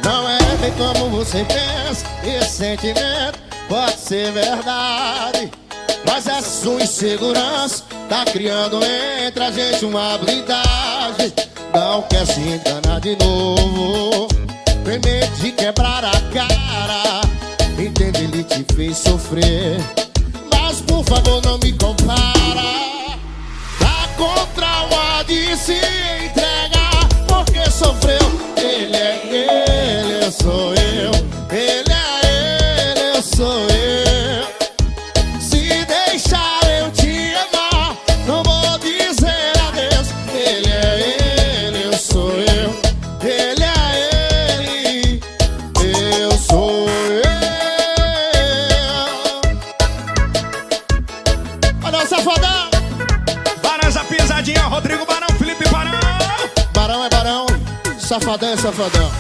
Não é bem como você pensa. Esse sentimento pode ser verdade, mas essa sua insegurança tá criando entre a gente uma blindagem. Não quer se enganar de novo, tem medo de quebrar a cara. Entende, ele te fez sofrer, mas por favor não me compara. Tá com trauma de se entregar porque sofreu. Ele é ele, eu sou eu. Ele é ele, eu sou eu. Se deixar eu te amar, não vou dizer adeus. Ele é ele, eu sou eu. Ele é ele, eu sou eu. Olha o Safadão. Barão, essa pisadinha, Rodrigo Barão, Felipe Barão. Barão é barão, Safadão é safadão.